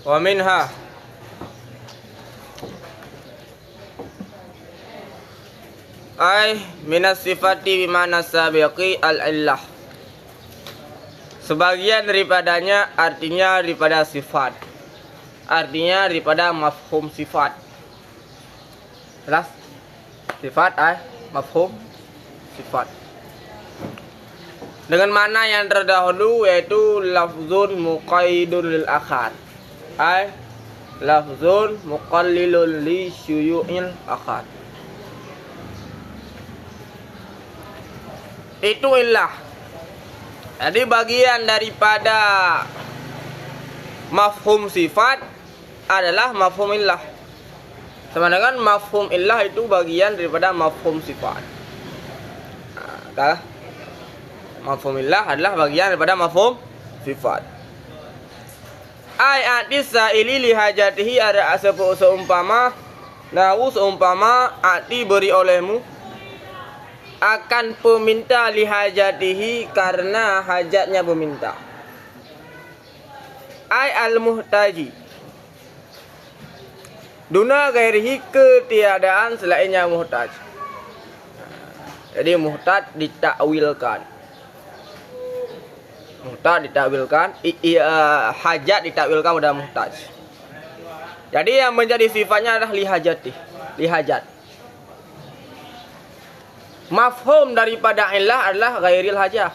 Wa minha ay minas sifati bimana sabiqi al-illah. Sebagian daripadanya artinya daripada sifat. Artinya daripada mafhum sifat. Jelas? Sifat mafhum sifat. Dengan mana yang terdahulu yaitu lafzun muqaidun lil akhar. Lafzun muqallilun li syuyu'il akhar. Itu illah. Jadi bagian daripada mafhum sifat adalah mafhum illah. Sama dengan mafhum illah itu bagian daripada mafhum sifat. Mafhum illah adalah bagian daripada mafhum sifat. Ayat sa'ili li hajatihi ada seumpama ati beri olehmu akan peminta lihajatihi karena hajatnya peminta. Al-muhtaji duna gairihi ketiadaan selainnya muhtaj. Jadi muhtaj ditakwilkan. Muhtaj ditakwilkan, hajat ditakwilkan pada muhtaj. Jadi yang menjadi sifatnya adalah lihajat. Mafhum daripada illah adalah ghairil hajah,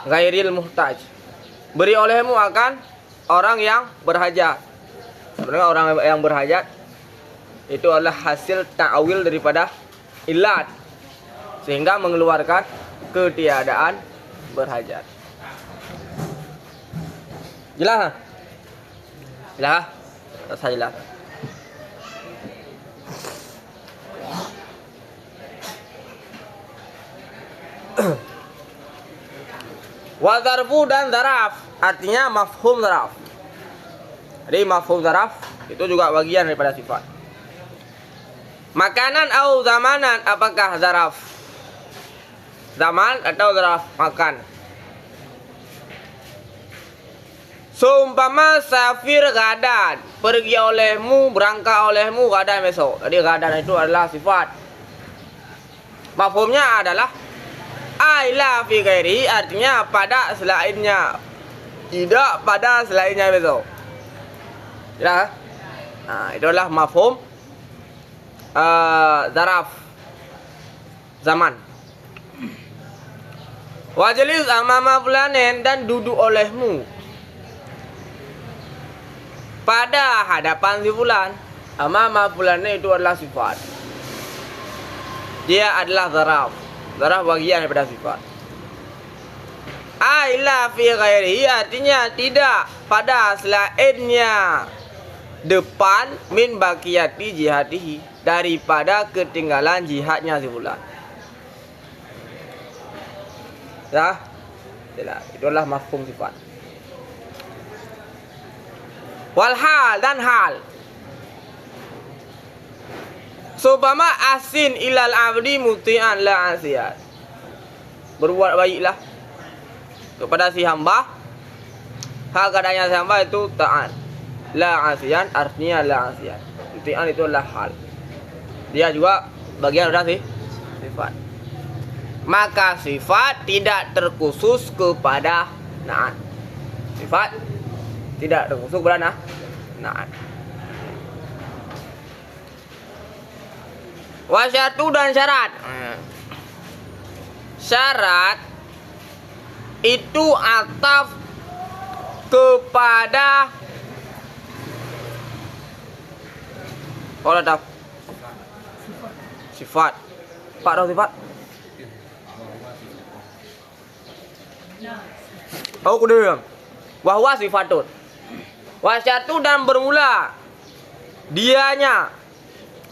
ghairil muhtaj. Beri olehmu akan orang yang berhajat. Sebenarnya orang yang berhajat itu adalah hasil ta'wil daripada illat, sehingga mengeluarkan ketiadaan berhajat. Jelas? Jelas? Jelas. Wa dzarfu dan dzaraf artinya mafhum dzaraf. Jadi mafhum dzaraf itu juga bagian daripada sifat. Makanan atau zamanan, apakah dzaraf? Zaman atau dzaraf makan. Seumpama safir gadan, pergi olehmu, berangkat olehmu gadan besok. Jadi gadan itu adalah sifat. Mafhumnya adalah la fi ghairi, artinya pada selainnya, tidak pada selainnya besok. Ya. Nah, itu adalah mafhum dzaraf zaman. Wajlis amama fulanin, dan duduk olehmu pada hadapan si fulan. Amama fulanin itu adalah sifat. Dia adalah dzaraf. Dzaraf bagian daripada sifat. La fi ghairihi artinya tidak pada selainnya, depan min baqiyati jihatihi, daripada ketinggalan jihadnya si fulan. Ya, itu adalah mafhum sifat. Wal hal dan hal. Seumpama asin ilal abdi muti'an la asiat, berbuat baiklah kepada si hamba, hal keadaannya si hamba itu taat. La asian artinya la asian. Muti'an itu adalah hal. Dia juga bagian dari sifat. Maka sifat tidak terkhusus kepada naat. Sifat tidak terkhusus kepada naat. Wasyatu dan syarat. Syarat itu ataf kepada sifat. Pak tahu sifat? Oh, kudu. Wahwa sifatun. Wasyatu dan bermula dianya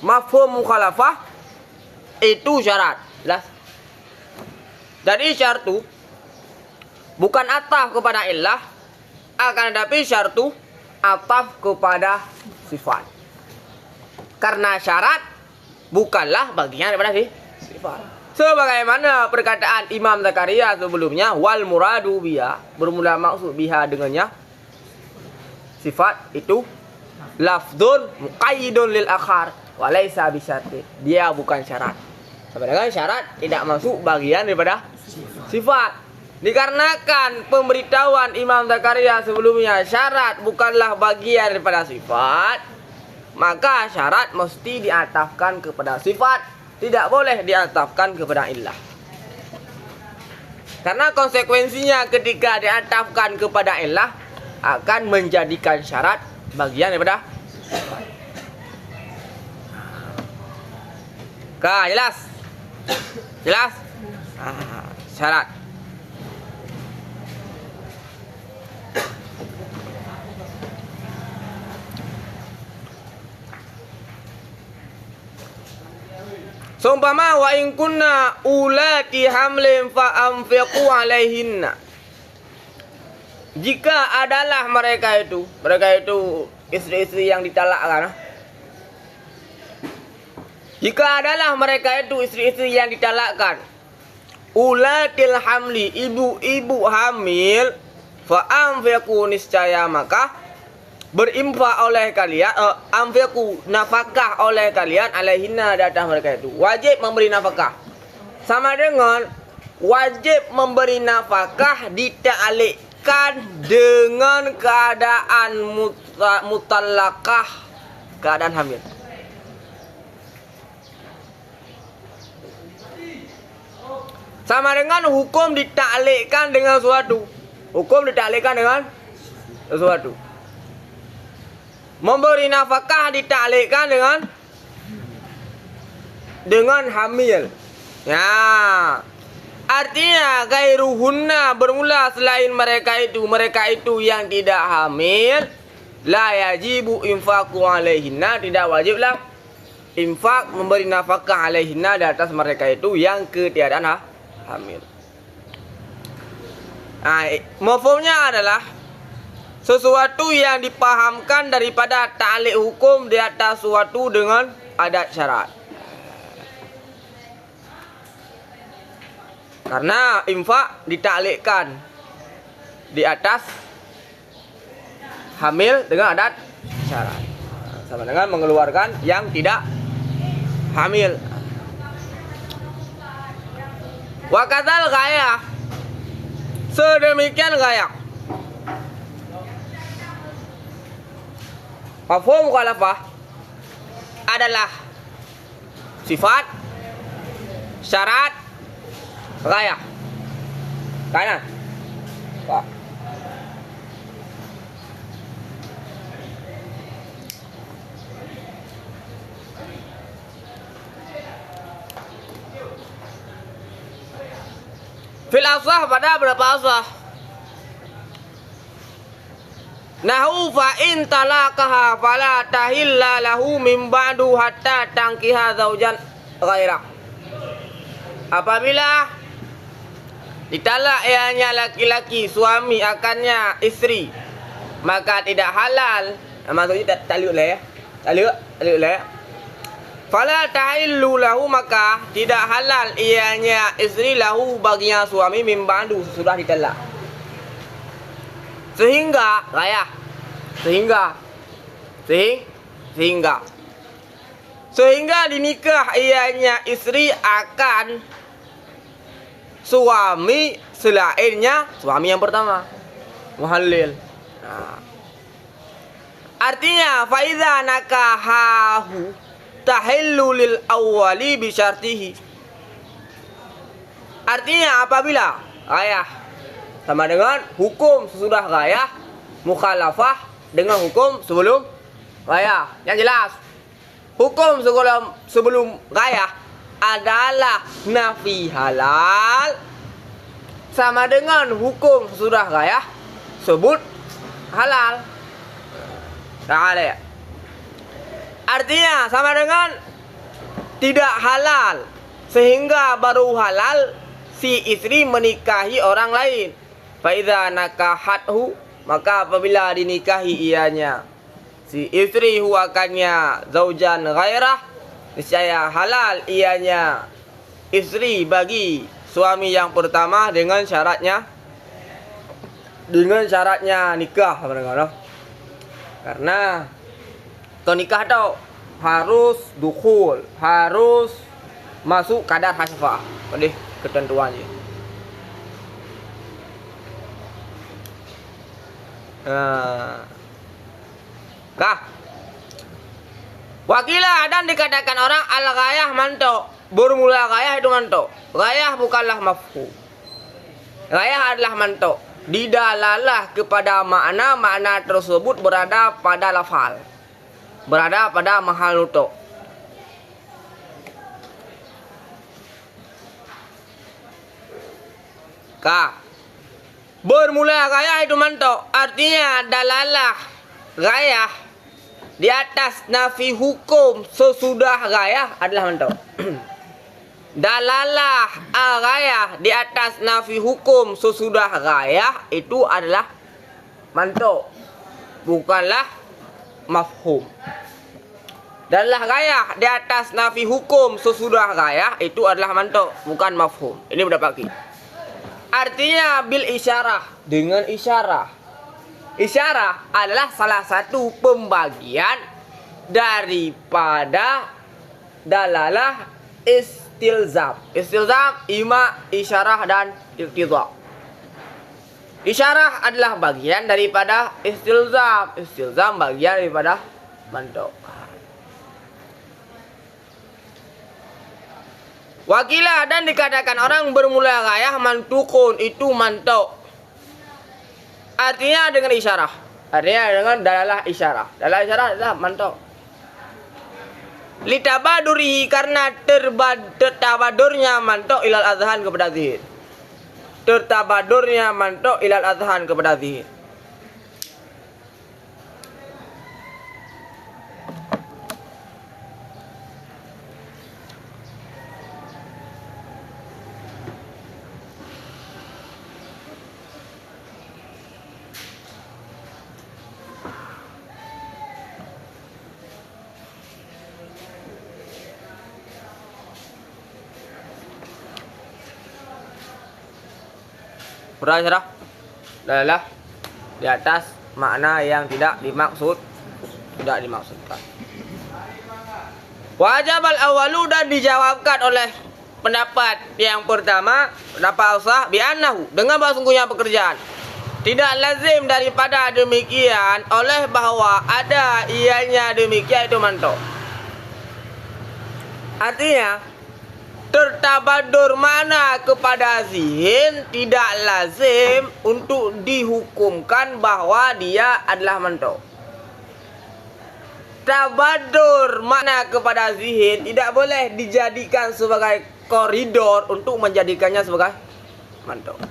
mafhum mukhalafah itu syarat. Jelas. Jadi syartu bukan ataf kepada illah, akan tetapi syartu ataf kepada sifat. Karena syarat bukanlah bagian daripada sifat. Sebagaimana perkataan Imam Zakaria sebelumnya, wal muradu biha, bermula maksud biha dengannya sifat itu lafdzun muqayyidun lil akhar wa laisa bisyartin. Dia bukan syarat. Sebenarnya syarat tidak masuk bagian daripada sifat. Dikarenakan pemberitahuan Imam Zakaria sebelumnya syarat bukanlah bagian daripada sifat, maka syarat mesti diatafkan kepada sifat, tidak boleh diatafkan kepada illah. Karena konsekuensinya ketika diatafkan kepada illah akan menjadikan syarat bagian daripada sifat. Jelas? Jelas? Syarat. Seumpama wa in kunna ulati hamlin fa anfiqu alaihinna. Jika adalah mereka itu istri-istri yang ditalakkan. Jika adalah mereka itu istri-istri yang ditalakkan, ulatil hamli, ibu-ibu hamil, fa anfiqu niscaya maka berinfak oleh kalian, anfiqu nafkah oleh kalian alaihinna di atas mereka itu. Wajib memberi nafkah. Sama dengan wajib memberi nafkah dita'alikkan dengan keadaan mutallaqah, keadaan hamil. Sama dengan hukum dita'alikkan dengan sesuatu. Hukum dita'alikkan dengan sesuatu. Memberi nafkah dita'alikkan dengan hamil. Ya. Artinya gairuhunna bermula selain mereka itu yang tidak hamil, la yajibu infaqu alaihinna, tidak wajiblah infak memberi nafkah alaihinna di atas mereka itu yang ketiadaan hamil. Mafhumnya adalah sesuatu yang dipahamkan daripada ta'liq hukum di atas sesuatu dengan adat syarat. Karena infak ditaklikkan di atas hamil dengan adat syarat. Sama dengan mengeluarkan yang tidak hamil. Wa kadzal ghayah. Sedemikian ghayah. Mafhum mukhalafah adalah sifat, syarat, ghayah. Kanan. Pak. Fil asah pada berapa asah? Nahu fa in talaqaha fala tahilla lahu min ba'du hatta tankiha zaujan ghairah. Apabila ditalak ianya laki-laki suami akannya istri, maka tidak halal. Maksudnya taluk lah ya. Taluk lah. Fala tahillu lahu, maka tidak halal ianya istri lahu baginya suami min ba'du sudah ditalak. Sehingga dinikah ianya istri akan suami selainnya suami yang pertama muhallil. Artinya faiza nakahahu tahillu lil awwali bi syartihi. Artinya apabila sama dengan hukum sesudah ghayah mukhalafah dengan hukum sebelum ghayah. Yang jelas, hukum sebelum ghayah adalah nafi halal, sama dengan hukum sesudah ghayah sebut halal. Ya. Artinya sama dengan tidak halal, sehingga baru halal si istri menikahi orang lain. Faiza nakahathu, maka apabila dinikahi ianya si istri huwakannya zaujan ghairah, niscaya halal ianya istri bagi suami yang pertama dengan syaratnya nikah. Karena kau nikah tau harus dukhul, harus masuk kadar hasfah. Pada ketentuannya. Kah? Wakilah dan dikatakan orang al-ghayah manto. Bermula ghayah itu manto. Ghayah bukanlah mafhum. Ghayah adalah manto. Didalalah kepada makna tersebut berada pada lafal, berada pada mahal nutuk. Ka. Bermula ghayah itu mantuk. Artinya dalalah ghayah di atas nafi hukum sesudah ghayah adalah mantuk. Dalalah al-ghayah di atas nafi hukum sesudah ghayah itu adalah mantuk, bukanlah mafhum. Dalalah ghayah di atas nafi hukum sesudah ghayah itu adalah mantuk, bukan mafhum. Ini pendapat kita. Artinya bil isyarah, dengan isyarah. Isyarah adalah salah satu pembagian daripada dalalah istilzam. Istilzam ima isyarah dan iqtidha. Isyarah adalah bagian daripada istilzam. Istilzam bagian daripada mantuk. Wakilah dan dikatakan orang bermula ghayah mantukun itu mantuk. Artinya dengan isyarah. Artinya dengan dalalah isyarah. Dalalah isyarah adalah mantuk. Litabadurihi karena tertabadurnya mantuk ilal adhan kepada zihir. Tertabadurnya mantuk ilal adhan kepada zihir. Berasrah adalah di atas makna yang tidak dimaksudkan. Wajib al-awalu dan dijawabkan oleh pendapat yang pertama, pendapat usah bi'annahu dengan bahwa sungguhnya pekerjaan. Tidak lazim daripada demikian oleh bahwa ada ianya demikian itu mantuk. Artinya tertabadur mana kepada zihin tidak lazim untuk dihukumkan bahwa dia adalah mantuk. Tabadur mana kepada zihin tidak boleh dijadikan sebagai koridor untuk menjadikannya sebagai mantuk.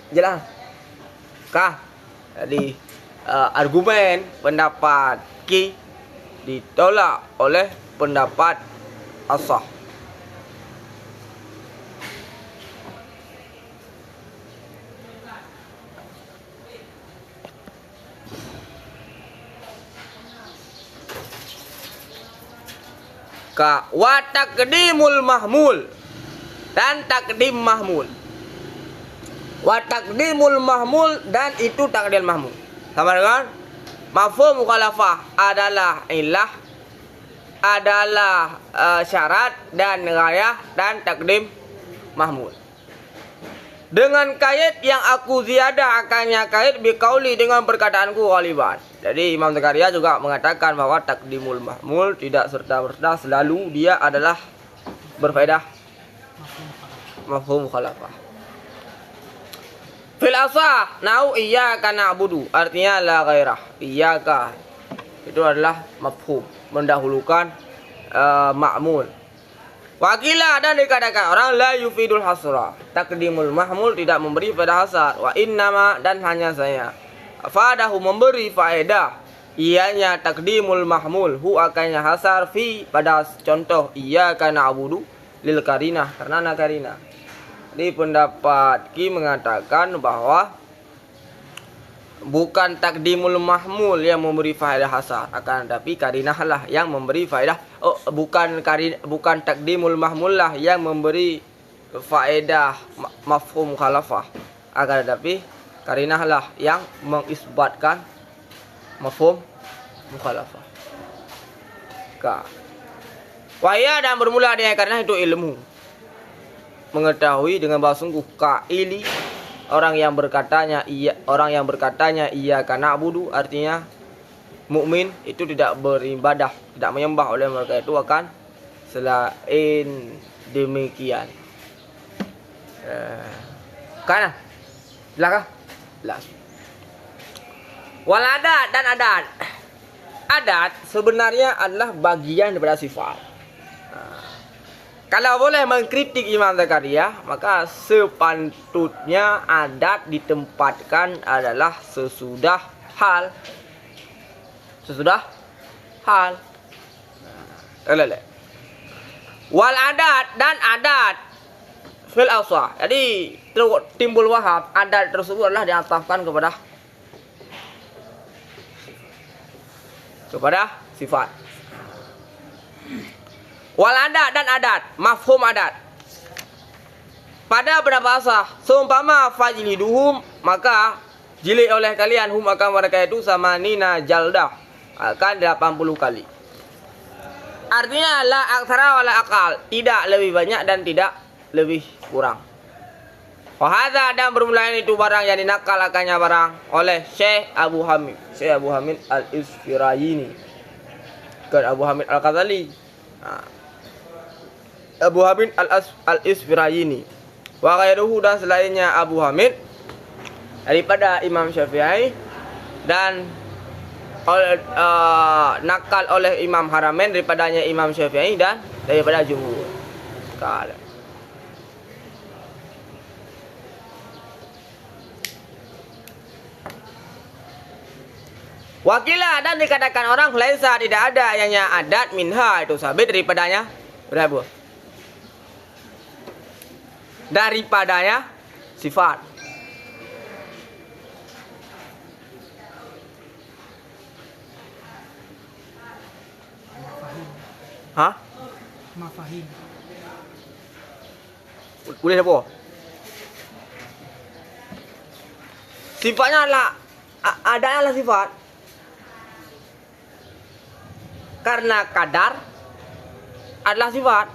Jelas? Kah? Jadi argumen pendapat Ki ditolak oleh pendapat asah. Ka wa taqdimul mahmul dan takdim mahmul. Wa taqdimul mahmul dan itu takdim mahmul. Sama dengan mafhum mukhalafah adalah illah, adalah syarat dan ghayah dan takdim mahmul. Dengan kait yang aku ziyadah akannya kait biqauli dengan perkataanku ghaliban. Jadi Imam Zakaria juga mengatakan bahwa takdimul mahmul tidak serta-merta selalu dia adalah berfaedah mafhum mukhalafah. Fil asah nau iyyaka na'budu artinya la ghairah. Iyyaka itu adalah mafhum, mendahulukan ma'mul. Wakilah dan dikatakan orang la yufidul hasra. Takdimul mahmul tidak memberi faedah hasar. Wa innama dan hanya saya. Fadahu memberi faedah. Ianya takdimul mahmul hu akannya hasar fi pada contoh iyyaka na'budu lil karinah karena ana karinah. Di pendapat Ki mengatakan bahwa bukan takdimul mahmul yang memberi faedah hasar, akan tetapi karinah lah yang memberi faedah. Bukan takdimul mahmul lah yang memberi faedah mafhum mukhalafah, akan tetapi karinah lah yang mengisbatkan mafhum mukhalafah. Ka. Wahya dan bermula dengan karena itu ilmu. Mengetahui dengan bahasa sungguh kaili orang yang berkatanya iya karena budu artinya mukmin itu tidak beribadah, tidak menyembah oleh mereka itu akan selain demikian. Kanan. Belakang. Belas. Wal adat dan adat. Adat sebenarnya adalah bagian daripada sifat. Kalau boleh mengkritik Imam Zakaria, maka sepatutnya adat ditempatkan adalah sesudah hal. Sesudah hal. Wal adat dan adat fil awsah. Jadi timbul wahab, adat tersebut adalah diatafkan kepada sifat. Wal adat dan adat, mafhum adat. Pada bahasa seumpama fajliduhum, maka jilid oleh kalian hum akan mereka itu sama nina jaldah, akan 80 kali. Artinya la aktsara wala aqal, tidak lebih banyak dan tidak lebih kurang. Wahada dan bermula itu barang yang dinakalakannya barang oleh Syekh Abu Hamid Al-Isfirayini, bukan Abu Hamid Al-Ghazali. Abu Hamid Al-Isfirayini wa ghairuhu dan selainnya Abu Hamid daripada Imam Syafi'i dan nakal oleh Imam Haramain daripadanya Imam Syafi'i dan daripada jumhur. Kala. Wakilah dan dikatakan orang laisa tidak ada yang adat minha itu sabit daripadanya berapa? Daripadanya sifat. Hah? Mafahim. Boleh apa? Sifatnya adalah adalah sifat. Karena kadar adalah sifat.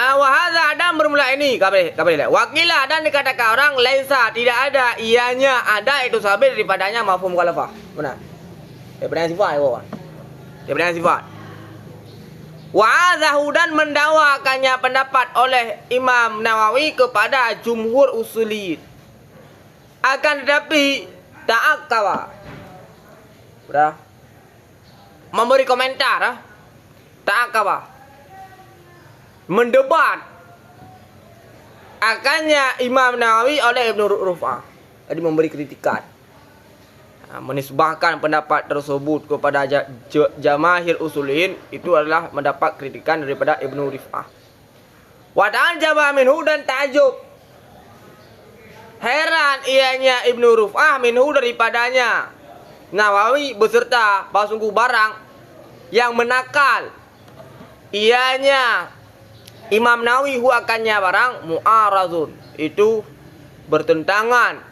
Wahada dan bermula ini kabar wakilah dan dikatakan orang laisa tidak ada ianya ada itu sabit daripadanya mafhum mukhalafah. Benar. Daripadanya sifat ya, daripadanya sifat. Wa'azahu dan mendakwakannya pendapat oleh Imam Nawawi kepada jumhur usuliyin. Akan tetapi ta'akawa. Sudah. Memberi komentar. Ta'akawa. Mendebat. Akannya Imam Nawawi oleh Ibnu Ruf'ah. Jadi memberi kritikan. Menisbahkan pendapat tersebut kepada jamaahir usuliyin itu adalah mendapat kritikan daripada Ibnu Rif'ah. Wa ta'ajjaba minhu dan ta'ajub. Heran ianya Ibnu Rif'ah minhu daripadanya Nawawi beserta sungguh barang yang menakal ianya Imam Nawawi akannya barang mu'arazun itu bertentangan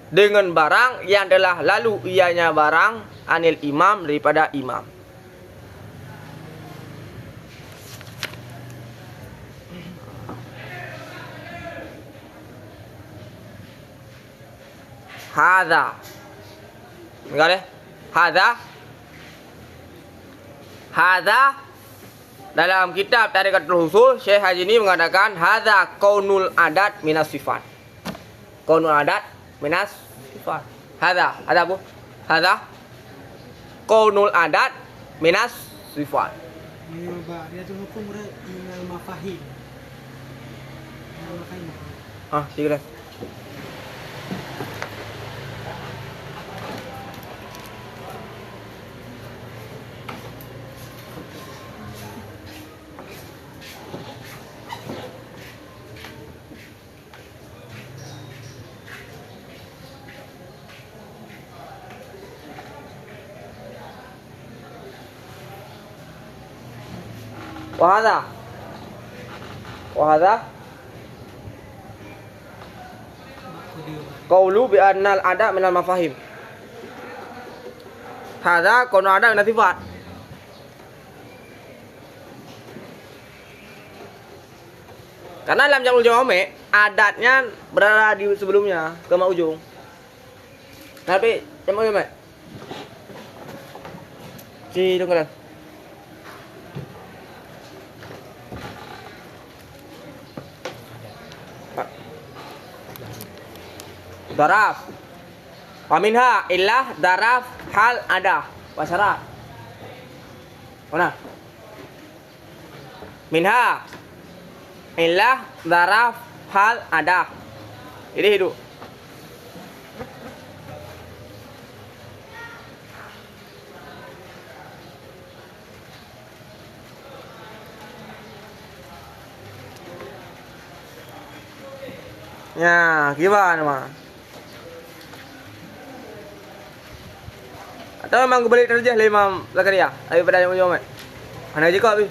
dengan barang yang telah lalu ianya barang anil imam daripada imam. Hadza. Enggak deh. Hadza dalam kitab Tariqatul Usul Syekh Haji ini mengatakan hadza qaunul adat minas sifat. Qaunul adat minas sifat. Hadza, ada apa? Hadza qaunul adat minas sifat. Dia tu hukum minal mafahim. Silakan. Wahada. Wahada. Qaulu bi annal ada minal mafahim. Hada kono ada minal sifat. Karena dalam jamul jawame adatnya berada di sebelumnya ke ujung. Tapi jamul jawame. Ci dong kan. Daraf. Waminha illah daraf hal ada wasyarat. Mana? Minha illah daraf hal ada. Ini hidup. Ya, gimana mah? Atau memang kebalik terjah lah Imam Zakaria daripada yang ujung mana aja kau habis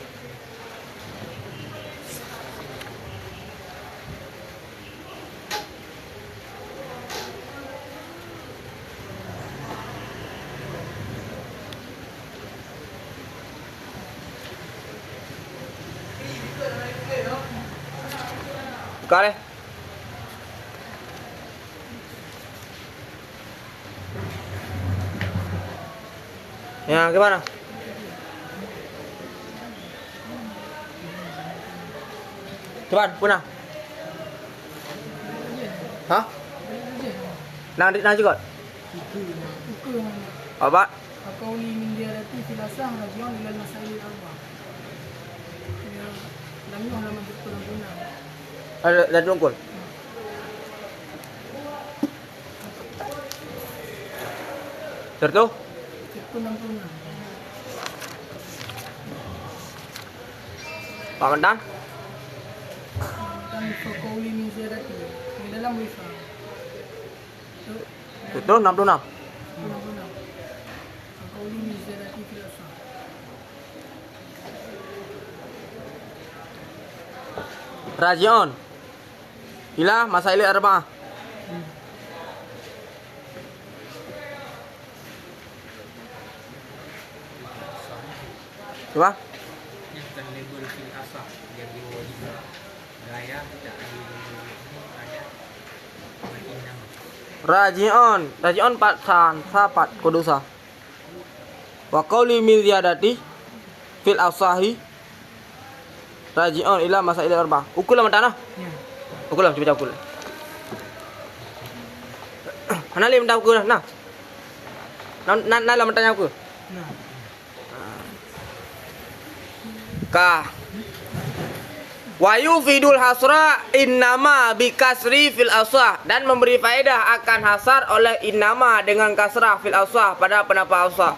buka deh. Ya, gimana? Cepat, punah. Hah? Nanti juga. Apa? Qauli min ziyadati fil asah raji'un ila al-masail al-arba'. Lam yu'lam bi-kulli. Ada tungkul. Tertuh? 66. Pak Mentan? Dan qauli min ziyadati di dalam wifa. Itu 66. Qauli min ziyadati fil asah. Raji'un ila masail arba'ah. Coba. Yang terlabel fil asah yang diwajibkan gaya tidak ada makinam. Raji'un patsan sapat kudusa. Wa qauli min ziyadati fil asahi raji'un ila masail arba'ah. Ukul mentana. Ya. Ukul coba ukul. Ana lim dah ukul nah. Nah lam tanya aku. Nah. Ka Wayu fidul hasra innama bikasri fil asah, dan memberi faedah akan hasar oleh innama dengan kasrah fil asah pada penapa asah.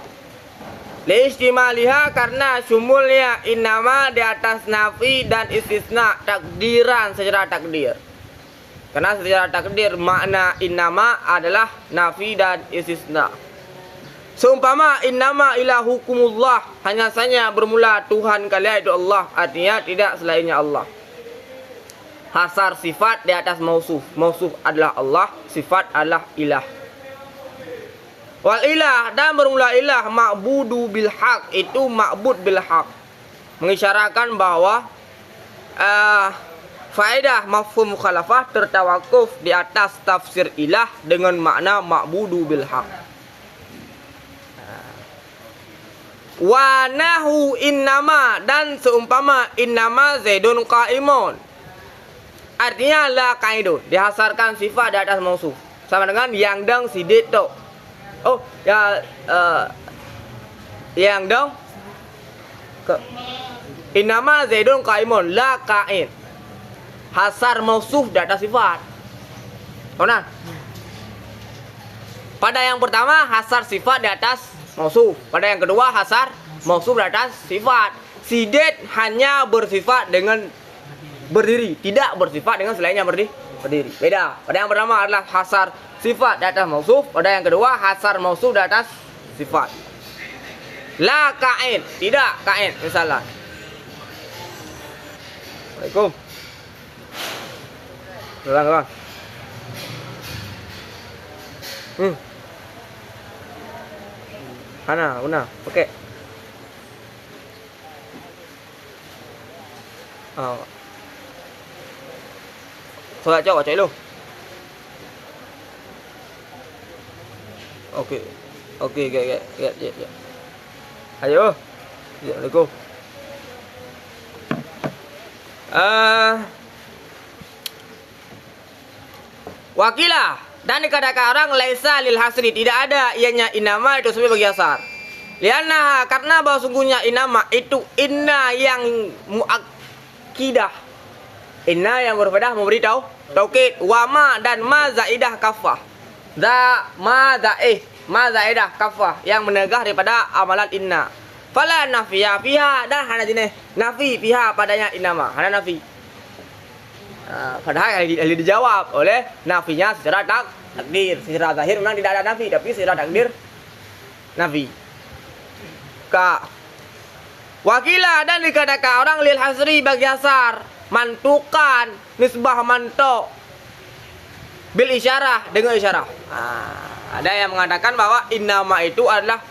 Liistimaliha karena sumulnya innama di atas nafi dan istisna takdiran secara takdir. Karena secara takdir makna innama adalah nafi dan istisna. Seumpama innama ilahukumullah, hanya saja bermula Tuhan kalian itu Allah, artinya tidak selainnya Allah. Hasar sifat di atas mausuf. Mausuf adalah Allah, sifat adalah ilah. Wal ilah, dan bermula ilah ma'budu bil haq, itu ma'bud bil haq. Mengisyaratkan bahwa faedah mafhum mukhalafah tertawakuf di atas tafsir ilah dengan makna ma'budu bil haq. Wa nahu innama, dan seumpama innama zaidun qaimun, artinya la qaidun, dihasarkan sifat di atas mausuf sama dengan yang dang sidit tu. Oh ya, yang dang ke innama zaidun qaimun la qaid, hasar mausuf di atas sifat. Mana? Pada yang pertama hasar sifat di atas mausuf, pada yang kedua hasar mausuf di atas sifat. Sidet hanya bersifat dengan berdiri, tidak bersifat dengan selainnya berdiri. Beda. Pada yang pertama adalah hasar sifat di atas mausuf, pada yang kedua hasar mausuf di atas sifat. La kain, tidak kain, misalnya. Assalamualaikum. Kawan. Hana, una, pakai. Solat cok, cok lu. Okey. Okey, ya. Ayo. Assalamualaikum. Wakilah dan dikatakan orang laisa lil hasri, tidak ada ianya inama itu sebagai bagi asar. Lianna karena bahwa sungguhnya inama itu inna yang muakkidah. Inna yang berfaedah memberitahu taukid, wama dan ma zaidah kafah. Ma zaidah kafah yang menegah daripada amalan inna. Fala nafiya fiha dan hana jenis nafi fiha padanya inama, hana nafi. Padahal yang dijawab oleh nafinya secara takdir, secara zahir memang tidak ada nafi, tapi secara takdir nafi. Wakilah dan dikatakan orang lil hasri bagi asar, mantukan nisbah mantok bil isyarah dengan isyarah. Ada yang mengatakan bahwa innama itu adalah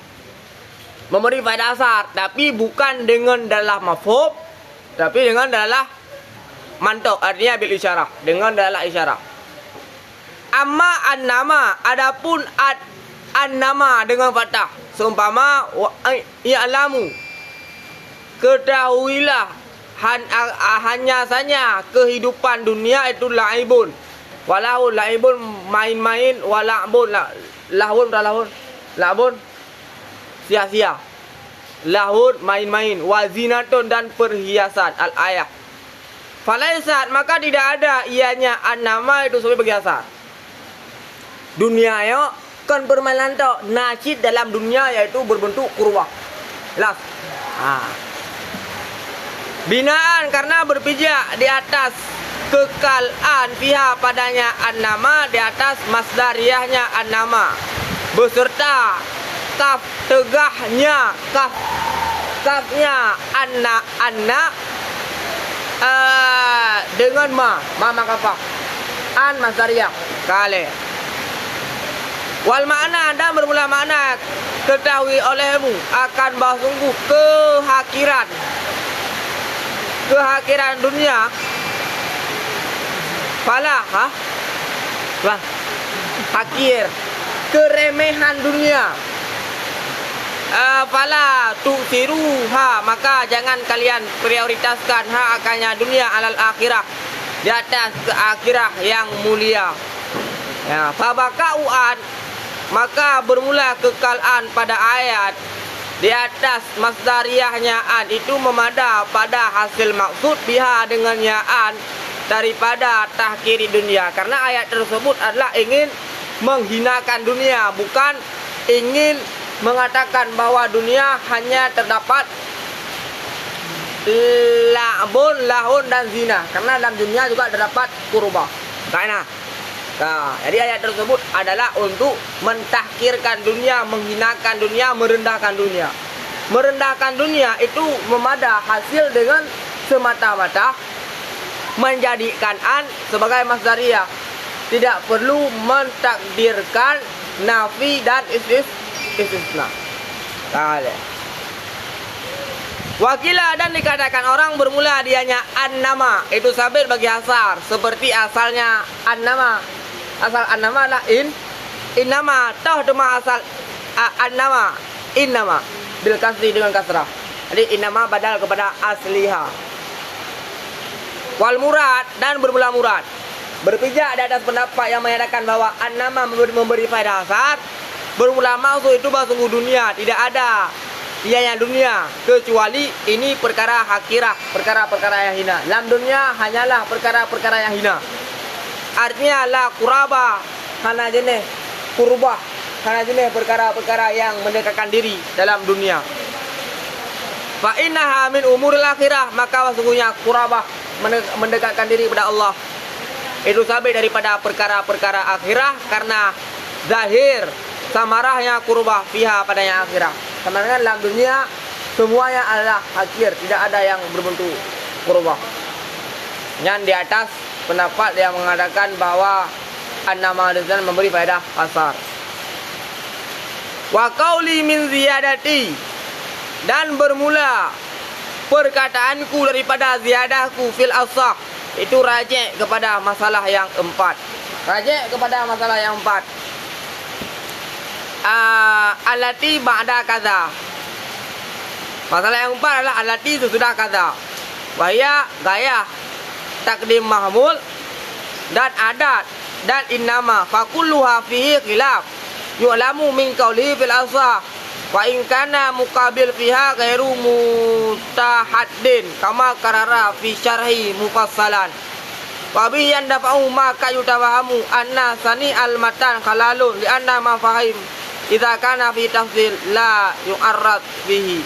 memberi faedah asar, tapi bukan dengan dalam mafhum, tapi dengan dalam mantok, artinya bil isyarah, dengan dalam isyarah. Amma an-nama, adapun an-nama dengan fathah, seumpama ya'lamu, ketahuilah hanya saja kehidupan dunia itu laibun, walau laibun main-main, walabun lahun sia-sia, lahun main-main, wazinatun dan perhiasan, al-ayah. Falaisat maka tidak ada ianya an-nama itu sebagai bagi asar. Dunia yo kan permainan to najid dalam dunia yaitu berbentuk kurwah. Jelas. Binaan karena berpijak di atas kekalan pihak padanya an-nama, di atas masdariyahnya an-nama beserta kaf tegahnya kafnya anna dengan ma kafah an masdariyah kale wal makna dan bermula makna ketahui olehmu akan bahwa sungguh kehakiran dunia pala hakir keremehan dunia fala tusiruha maka jangan kalian prioritaskan akannya dunia alal akhirah di atas ke akhirah yang mulia. Ya, fabakauan maka bermula kekalan pada ayat di atas masdariyahnya an itu memada pada hasil maksud biha dengannya an daripada tahkiri dunia, karena ayat tersebut adalah ingin menghinakan dunia, bukan ingin mengatakan bahwa dunia hanya terdapat la'bun, lahun dan zina, karena dalam dunia juga terdapat kurba. Jadi ayat tersebut adalah untuk mentahkirkan dunia, menghinakan dunia, merendahkan dunia. Merendahkan dunia itu memada hasil dengan semata-mata menjadikan an sebagai masdariyah. Tidak perlu mentakdirkan nafi dan istisna. Wakilah dan dikatakan orang bermula dianya an-nama itu sabit bagi asar, seperti asalnya an-nama. Asal an-nama adalah in-nama, toh cuma asal an-nama, in-nama bil kasri dengan kasrah. Jadi in-nama badal kepada asliha. Wal murad dan bermula murad berpijak di atas pendapat yang menyatakan bahwa an-nama memberi faedah asar. Bermula maksud itu bahwa sungguh dunia tidak ada ianya dunia kecuali ini perkara hakirah, perkara-perkara yang hina. Dalam dunia hanyalah perkara-perkara yang hina. Artinya la kuraba karena jenis kurbah, karena jenis perkara-perkara yang mendekatkan diri dalam dunia. Fa innaha min umuril akhirah, maka sesungguhnya kurabah mendekatkan diri kepada Allah itu sabit daripada perkara-perkara akhirah, karena zahir samarahnya kurbah fiha padanya akhirah. Karena dalam dunia semuanya adalah hakir, tidak ada yang berbentuk kurbah. Yang di atas pendapat yang mengatakan bahwa an-nama dan memberi faedah asar. Wa qauli min ziyadati, dan bermula perkataanku daripada ziyadahku fil asah, itu rajih kepada masalah yang empat. Rajih kepada masalah yang empat. Alati ba'da kaza. Masalah yang empat adalah alati sesudah kaza. Wahya gaya takdim mahmul dan adat dan innama fakulluha fihi khilaf yu'lamu min qawli fil asah wa in kana muqabil fiha ghairu mutahaddin kama karara fi syarhi mufassalan wa bihi yandafa'u ma kayutawahamu anna sani al matan halalun li anna ma fahim idza kana fi tafsil la yu'arrad bihi.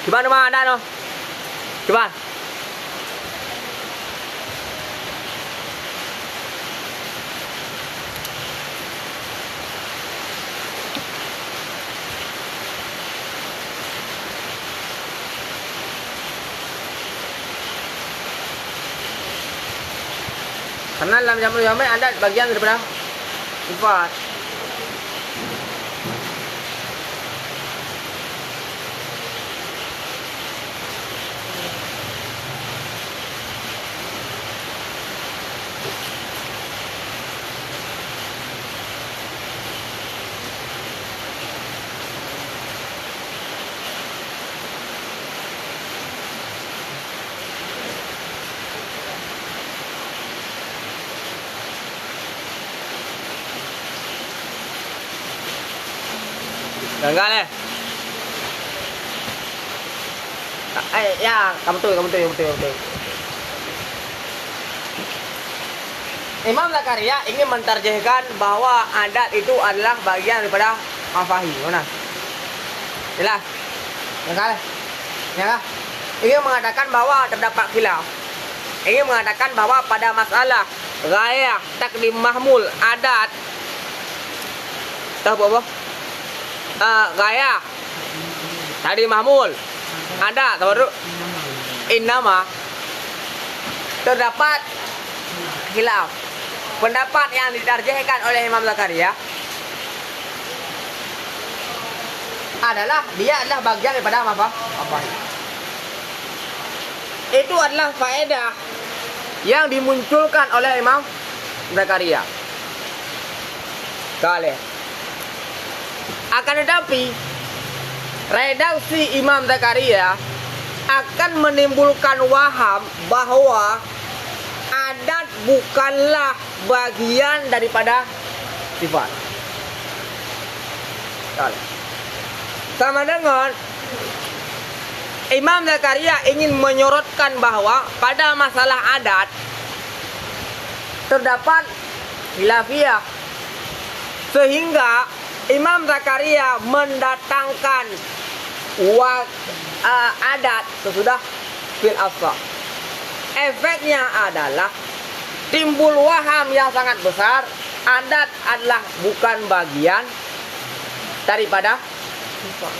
Gimana mah ada no? Gimana? Karena dalam jamur jamai ada bagian daripada sifat. Enggak nih. Ya, kamu tuh. Imam Zakaria ingin mentarjihkan bahwa adat itu adalah bagian daripada mafahim. Mana? Jelas? Enggak nih. Ya. Ingin mengatakan bahwa terdapat khilaf. Ingin mengatakan bahwa pada masalah ghayah, takdim mahmul, adat, tahu apa? Gaya tadi mahmul ada tahu innama terdapat khilaf. Pendapat yang ditarjihkan oleh Imam Zakaria adalah dia adalah bagian daripada apa? Itu adalah faedah yang dimunculkan oleh Imam Zakaria. Kali akan tetapi redaksi Imam Zakaria akan menimbulkan waham bahwa adat bukanlah bagian daripada sifat. Sama dengan Imam Zakaria ingin menyorotkan bahwa pada masalah adat terdapat khilafiyah, sehingga Imam Zakaria mendatangkan adat sesudah fil asah. Efeknya adalah timbul waham yang sangat besar. Adat adalah bukan bagian daripada sifat.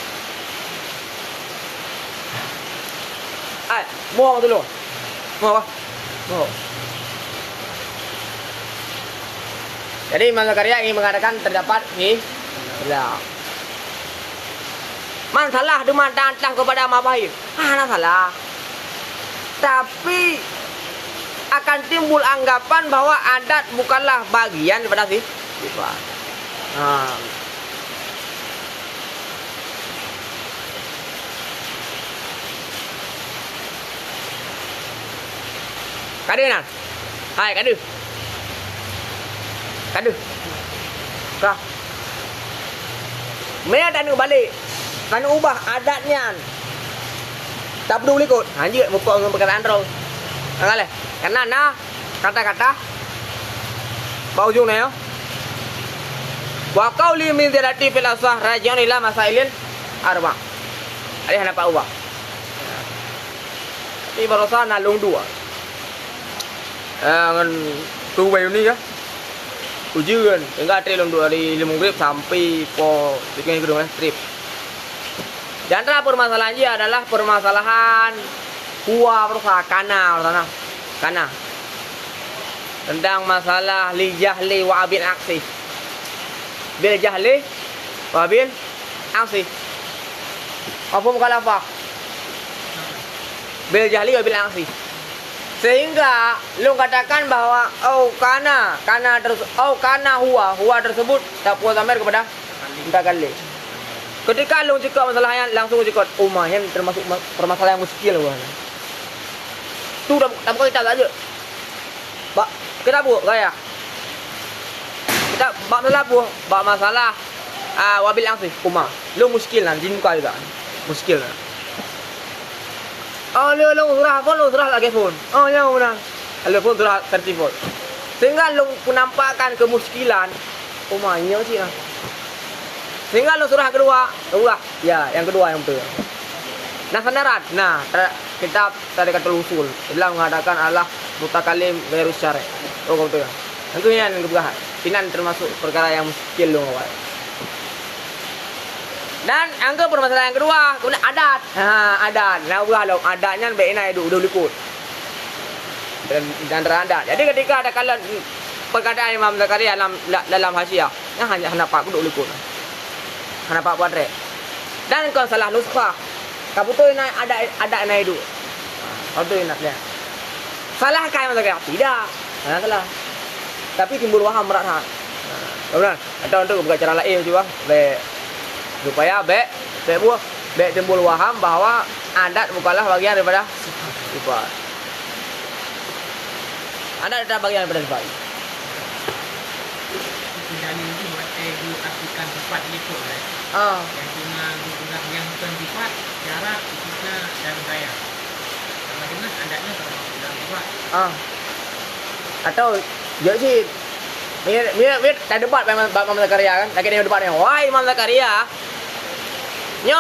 Mau dulu. Mau apa? Mau. Jadi Imam Zakaria ingin mengatakan terdapat ini. Ya. Man salah dengan tantang kepada mafahim. Nah salah. Tapi akan timbul anggapan bahwa adat bukanlah bagian daripada sifat. Kadu nan. Hai kadu. Kada. Kah. Mereka tak nak balik. Tak nak ubah adatnya. Tak peduli kot. Anjir muka dengan perkataan terus. Angale. Karena nah kata-kata bau ujung ni ya. Wa qauli min ziyadati fil asah raji'un ila masailin arba. Ada hendak ubah. Ini barusan nalung dua. Ngan tu bayu ni ya. Ujian, enggak trip dari 5 grip sampai po bikin kedua trip. Di antara permasalahannya adalah permasalahan kuah kana kana tentang masalah li jahli wa abil aksi. Bil jahli wa abil aksi. Apa mukhalafah? Bil jahli wa abil aksi. Sehingga lu katakan bahwa huwa tersebut tak puas amir kepada minta kali. Ketika lu cakap masalahnya langsung cakap yang termasuk permasalahan yang muskil gua. Tu dah bukan kita saja. Kita buat gaya. Kita bak masalah wabil angsih umma. Lu muskil lah di muka juga. Muskil lah. Oh, lu surah lagi phone. Oh, ya benar. Lu pun surah tertibot. Sehingga lu penampakan kemuskilan umanya sih lah. Sehingga lu surah kedua, ya, yang kedua yang betul. Nah, sandaran. Nah, kitab Tariqatul Usul telah mengadakan Allah mutakalim ghairu syar'i. Oh, betul. Itu yang kebegahan. Ini termasuk perkara yang muskil lu awal. Dan angka permasalahan yang kedua, kemudian adat. Adat. Nah, ubah adatnya baiknya udah likut. Dan adat. Jadi ketika ada kalian perkataan Imam Zakaria dalam Hasyiah, hanya hendak duduk likut. Hendak buat rek. Dan kalau salah nuskah, kabutuh ada naik itu. Kabutuh nak dia. Salah kaya Imam Zakaria? Tidak. Salah. Tapi timbul waham berat hak. Benar. Atau untuk buka cara lain juga, supaya timbul waham bahwa adat bukanlah bagian daripada sifat. Adat adalah bagian daripada sifat. Dalil itu buat diartikan sifat ikut lah. Yang cuma guna yang bukan sifat, syarat, istisna dan gaya. Sama dengan adatnya termasuk dalam sifat. Atau jadi sih Mir tak debat Imam Zakaria kan. Lagi dia debat ni. Wah, Imam Zakaria. Nyo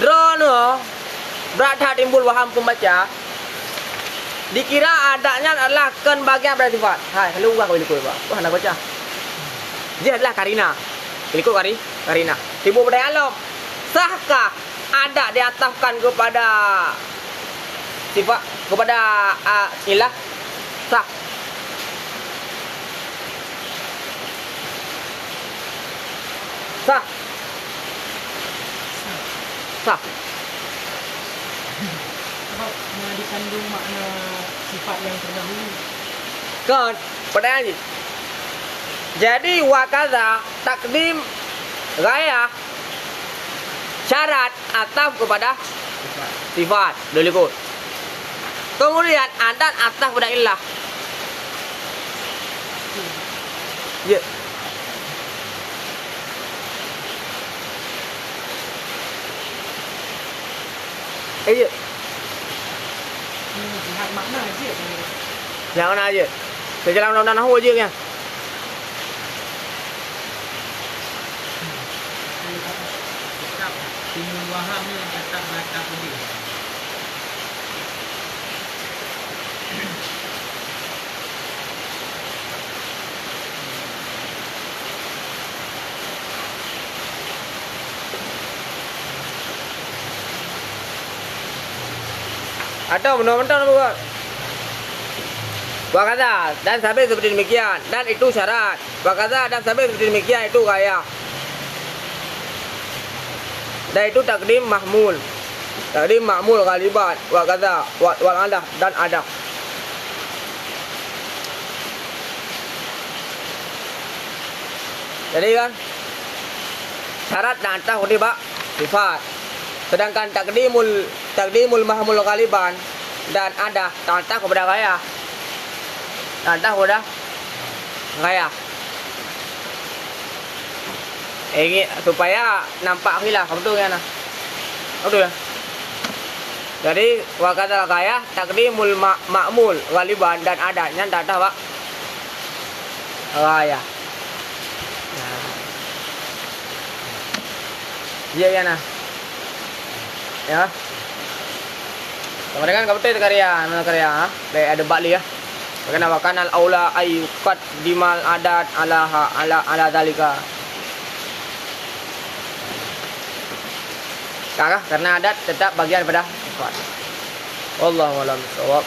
drone berada timbul waham pembaca. Dikira adanya adalah kan bagian dari sifat. Hai, kalau ubah kau ikut ubah. Wah, nak baca. Dia adalah karina. Ikut karina. Timbul pada alam. Sahkah adat diataskan kepada sifat kepada ilah? Sah. Sah. Sebab dikandung makna sifat yang terdahulu. Kan, pertanyaan ni. Jadi wakaza takdim gaya syarat ataf kepada sifat. Boleh ikut. Kemudian adat ataf kepada ilah. Ya. Ya. Lihat makna aja. Yang mana aja? Sejalan undang-undang Nahu aja kan? Tetap timbul wahamnya tetap batal pedih. Atau benar-benar bukan? Wakaza dan sampai seperti demikian dan itu syarat. Wakaza dan sampai seperti demikian itu gaya. Dan itu takdim mahmul. Takdim mahmul ghaliban wakaza wal adah dan adah. Jadi kan syarat dan adah kutiba sifat. Sedangkan takdimul mahmul ghaliban dan ada tak kepada gaya. Tak kepada gaya. Ingin supaya nampak khilaf, betul kan? Betul ya? Jadi wakatal kaya takdimul ma'mul ghaliban dan adanya tak ada Pak. Raya. Nah. Iya ya nah. Ya. Kemudian kan betul karya, mana karya? Ada bakli ya. Karena wakanal aula ayyukat dimal adat ala dalika. Karena adat tetap bagian pada sifat. Wallahu a'lam bishawab.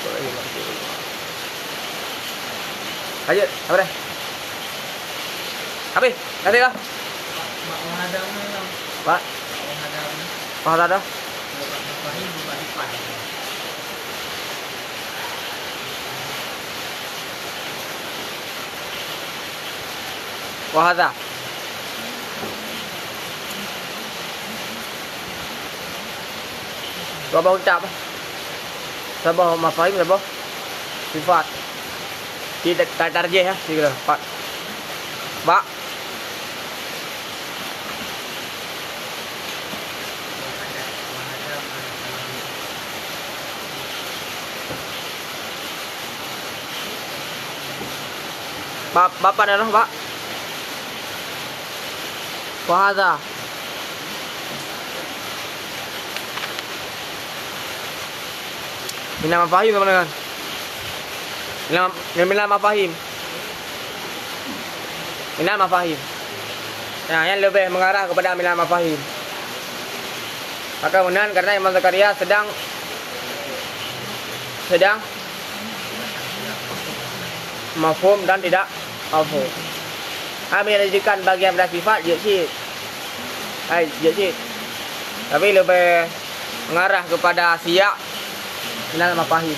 Ayo, apa deh? Habis, nanti lah. Mak menghadapnya. Pak, Menghadapnya. mau ada? Bapak Fahim bukan lipat. Wahada. Berapa ucap? Sabah mafahim berapa? Sifat. Tidak tarjih ya, tiga, empat. Pak. Bapak dan Pak. Wahada. Minal mafahim teman-teman. Minal mafahim. Minal mafahim. Nah, yang lebih mengarah kepada minal mafahim. Maka kemudian karena Imam Zakaria sedang mafhum dan tidak mafhum. Kami menjadikan bagian pada sifat jadid. Tapi lebih mengarah kepada siyak minal mafahim.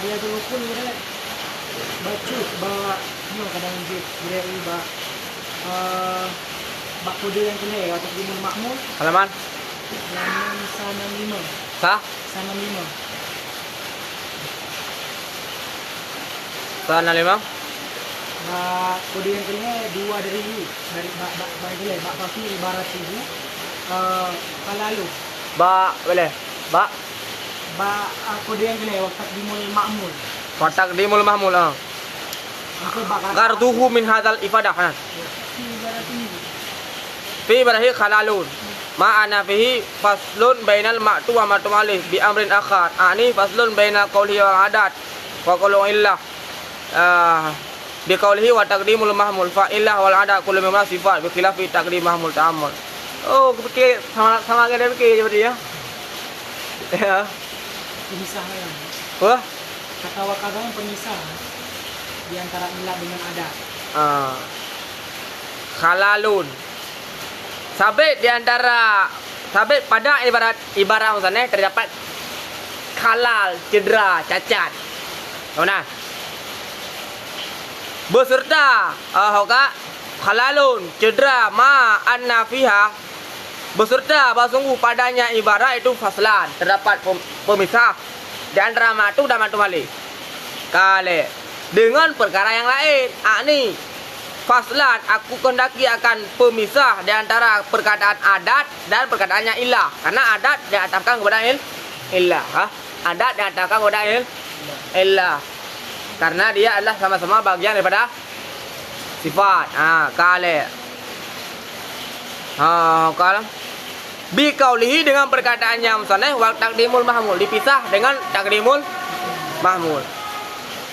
Dia tu pun dia baca bawa no kadang dia bak kode yang kena atau timun makmul Halaman yang sana 5. sah Sana 5. sana 5. Bak kode yang kena 2 dari you dari bak fakir ibarat ibu kalalu. Ba boleh. Ba Kode yang kena waktu dimul makmul. Taqdimul mahmul. Itu bak Garduhu min hadzal ifadah. ibarat ibu. Fi barahi khalalun. Ma'ana fihi faslun bainal ma'tu wa ma'tum alih bi amrin akhar. Ani faslun bainal qawli wal adat wa qawlu illah. Bi qawlihi wa taqdimul mahmul fa illah wal adat kullu mimma sifat bi khilafi taqdim mahmul ta'ammul. Oh, fikir sama ada fikir seperti ya. Ya. Pemisahan. Wah. Kata wakadang pemisah di antara ilah dengan adat. Khalalun. Sabit di antara sabit pada ibarat misalnya terdapat khalal, cedera, cacat. Mana? Beserta khalalun, cedera ma anna fiha beserta sungguh padanya ibarat itu faslan, terdapat pemisah di antara matu dan matu mali. Kale dengan perkara yang lain. Ni faslan aku kendaki akan pemisah di antara perkataan adat dan perkataannya ilah. Karena adat diataskan kepada ilah. Adat diataskan kepada ilah. Karena dia adalah sama-sama bagian daripada sifat. Kale. Kalau bi qaulihi dengan perkataannya misalnya wa taqdimul mahmul dipisah dengan taqdimul mahmul.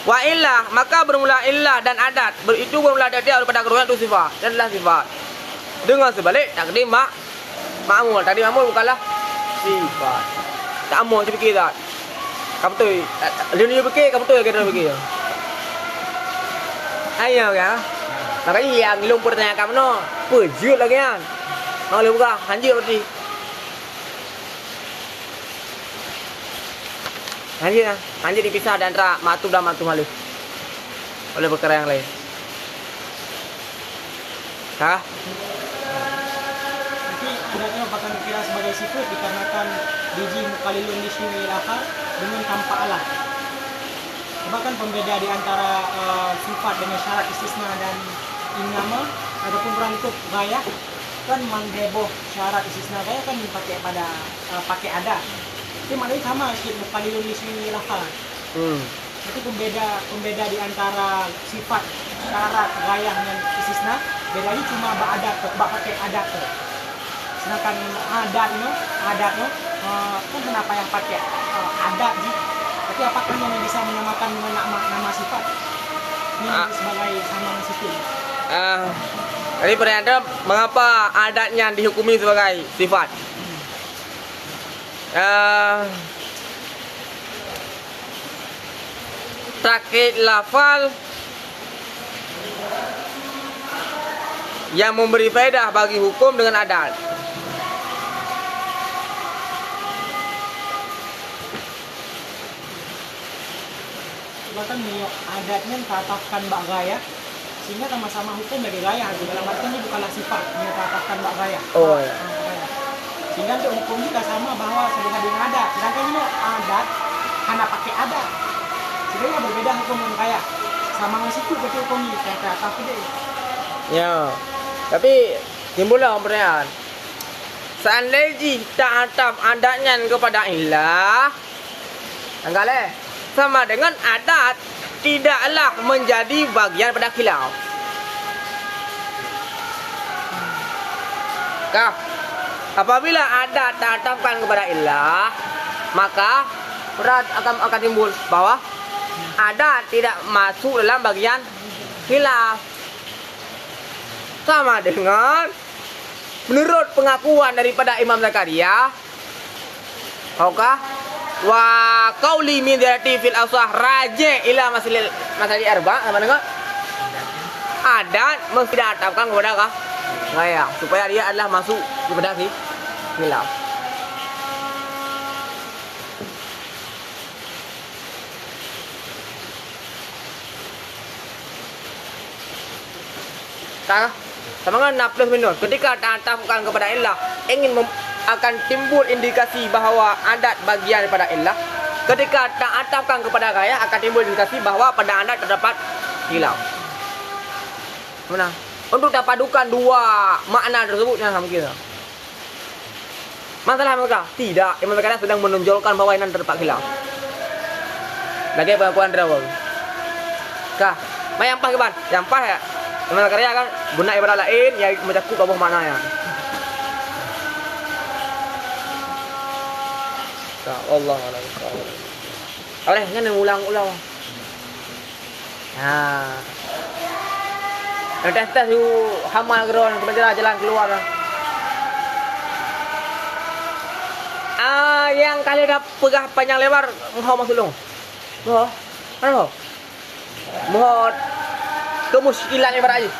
Wa illah, maka bermula illah dan adat. Itu bermula adat dia daripada keduanya itu sifat. Dan adalah sifat. Dengan sebalik takdim ma'mul. Takdim ma'mul bukanlah sifat. Tak amun saya fikir tak. Kamu tu dia fikir, kamu tu yang kena fikir. Ayo kan. Makanya yang lumpur tanya kamu no. Pejut lagi kan. Mau lu buka, hanjir berarti. Hanjir dipisah dan antara matu dan matu malu. Oleh perkara yang lain. Kah? Nanti adatnya akan dikira sebagai sifat dikarenakan biji mukalilun disyiwi laha dengan tanpa alat. Bahkan pembeda di antara sifat dengan syarat istisna dan innama ataupun berangkut gaya kan mengheboh syarat istisna gaya kan dipakai pada pakai adat. Itu maknanya sama syirik mukalilun disyiwi laha. Itu pembeda di antara sifat syarat gaya dengan istisna. Bedanya cuma beradat, pakai adat tu. Sedangkan adatnya kan kenapa yang pakai adat sih? Tapi apakah yang bisa menyamakan dengan nama sifat? Ini sebagai sama sifat. Jadi pertanyaan mengapa adatnya dihukumi sebagai sifat? Takkid lafal yang memberi faedah bagi hukum dengan adat. Bahkan adatnya tatapkan bak gaya sehingga sama-sama hukum dari gaya. Dalam arti ini bukanlah sifat, ini tatapkan bak gaya. Oh ya. Sehingga untuk hukum kita sama bahwa sebagai dengan adat. Sedangkan ini adat hanya pakai adat. Sebenarnya berbeda hukum dengan gaya. Sama dengan situ berarti hukum ini kata tapi deh. Ya. Tapi timbullah pertanyaan. Seandainya tak atap adatnya kepada ilah, anggale sama dengan adat tidaklah menjadi bagian pada khilaf. Kah? Apabila adat tak atapkan kepada ilah, maka berat akan timbul bahwa adat tidak masuk dalam bagian khilaf. Sama dengan menurut pengakuan daripada Imam Zakaria, wa qauli min dzati fil asah raji ila masali arba, sama dengan adat mesti diatapkan kepada gaya supaya dia adalah masuk kepada khilaf. Sama dengan plus minus. Ketika tatapkan kepada ilah, akan timbul indikasi bahawa adat bagian daripada ilah. Ketika tatapkan kepada gaya, akan timbul indikasi bahawa pada adat terdapat khilaf. Mana? Untuk padukan dua makna tersebut jangan kira. Masalah mereka? Tidak. Imam Zakaria sedang menonjolkan bahawa ini terdapat khilaf. Lagi pengakuan terawal. Kah? Yang pas ke ban? Yang pas ya? Imam Zakaria kan guna ibarat lain yang mencakup bawah maknanya. Allah Allah. Oleh jangan ulang-ulang. Nah. Tes you hamal geron kemudian jalan keluar. Yang kali dah pegah panjang lebar mau masuk long. Mo. Ano? Mo kemuskilan ibarat aja.